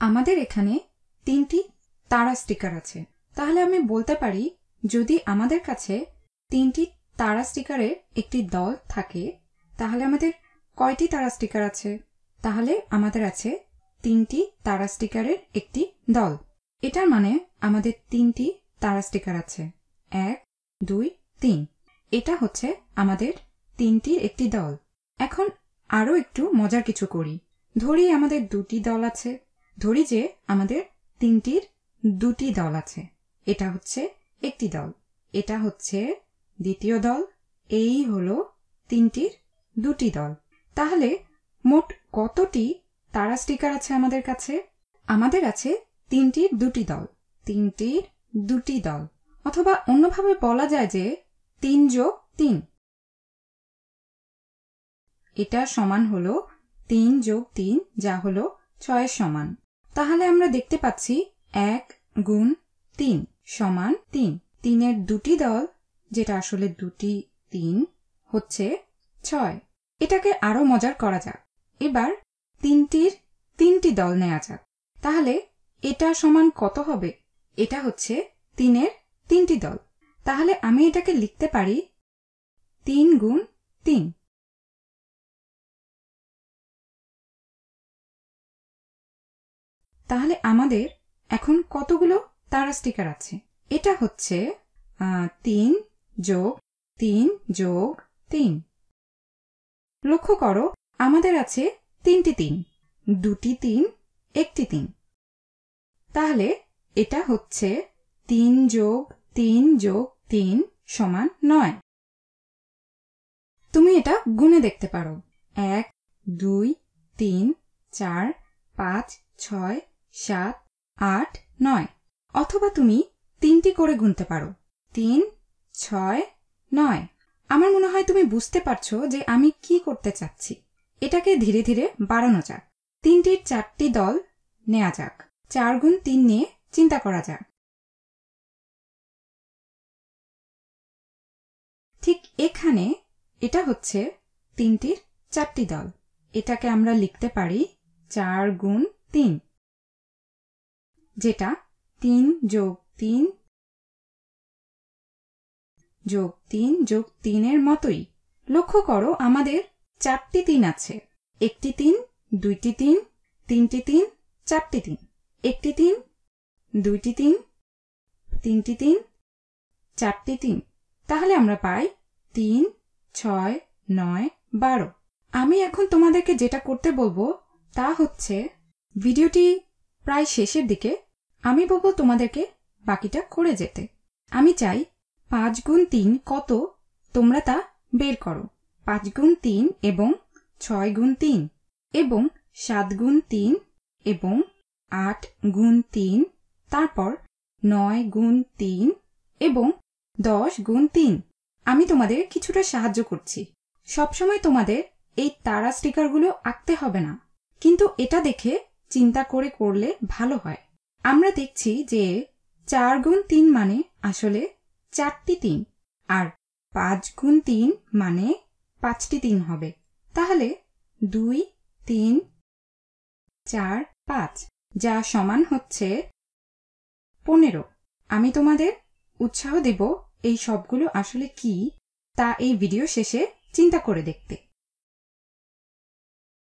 আমাদের এখানে 3টি তারা স্টিকার আছে। তাহলে আমি বলতে পারি যদি আমাদের কাছে 3টি তারা স্টিকারের একটি দল থাকে তাহলে আমাদের কয়টি তারা স্টিকার আছে? তাহলে আমাদের আছে 3টি তারা স্টিকারের একটি দল। এটার মানে আমাদের 3টি তারা স্টিকার আছে। 1 2 3। এটা হচ্ছে আমাদের 3টির একটি দল। এখন আরো একটু মজার কিছু করি। ধরি আমাদের 2টি দল আছে। ধরি যে আমাদের 3টির 2টি দল আছে। এটা হচ্ছে একটি দল, এটা হচ্ছে দ্বিতীয় দল, এই হলো 3টির 2টি দল। তাহলে মোট কতটি তারা স্টিকার আছে আমাদের কাছে? আমাদের আছে 3টির 2টি দল, 3টির 2টি দল, অথবা অন্যভাবে বলা যায় যে 3 যোগ 3। এটা সমান হলো 3 যোগ 3, যা হলো 6 সমান। তাহলে আমরা দেখতে পাচ্ছি 1 গুণ 3 সমান 3। 3-এর 2টি দল, যেটা আসলে 2টি 3, হচ্ছে 6। এটাকে আরো মজার করা যাক। এবার 3টির 3টি দল নেওয়া যাক। তাহলে এটা সমান কত হবে? এটা হচ্ছে 3-এর 3টি দল। তাহলে আমি এটাকে লিখতে পারি 3 গুণ 3। তাহলে আমাদের এখন কতগুলো তারা স্টিকার আছে? এটা হচ্ছে 3 যোগ 3 যোগ 3। লক্ষ্য করো আমাদের আছে 3টি 3, 2টি 3, একটি 3। তাহলে এটা হচ্ছে 3 যোগ 3 যোগ 3 সমান 9। তুমি এটা গুণে দেখতে পারো। 1 2 3 4 5 6 7 8 9। অথবা তুমি 3টি করে গুনতে পারো। 3 6 9। আমার মনে হয় তুমি বুঝতে পারছো যে আমি কি করতে চাচ্ছি। এটাকে ধীরে ধীরে বাড়ানো যাক। 3টির 4টি দল নেওয়া যাক। 4 গুণ 3 নিয়ে চিন্তা করা যাক। ঠিক এখানে এটা হচ্ছে 3টির 4টি দল। এটাকে আমরা লিখতে পারি 4 গুণ 3, যেটা 3 যোগ 3 যোগ 3 যোগ 3-এর মতোই। লক্ষ্য করো আমাদের 4টি 3 আছে। একটি 3, 2টি 3, 3টি 3, 4টি 3। একটি 3, 2টি 3, 3টি 3, 4টি 3। তাহলে আমরা পাই 3 6 9 12। আমি এখন তোমাদেরকে যেটা করতে বলবো তা হচ্ছে ভিডিওটি প্রায় শেষের দিকে আমি বলবো তোমাদেরকে বাকিটা করে যেতে। আমি চাই 5 গুণ 3 কত তোমরা তা বের করো। 5 গুণ 3 এবং 6 গুণ 3 এবং 7 গুণ 3 এবং 8 গুণ 3, তারপর 9 গুণ 3 এবং 10 গুণ 3। আমি তোমাদের কিছুটা সাহায্য করছি। সবসময় তোমাদের এই তারা স্টিকারগুলো আঁকতে হবে না, কিন্তু এটা দেখে চিন্তা করে করলে ভালো হয়। আমরা দেখছি যে 4 গুণ 3 মানে আসলে 4টি 3, আর 5 গুণ 3 মানে 5টি 3 হবে। তাহলে 2 3 4 5, যা সমান হচ্ছে 15। আমি তোমাদের উৎসাহ দেব এই সবগুলো আসলে কি তা এই ভিডিও শেষে চিন্তা করে দেখতে।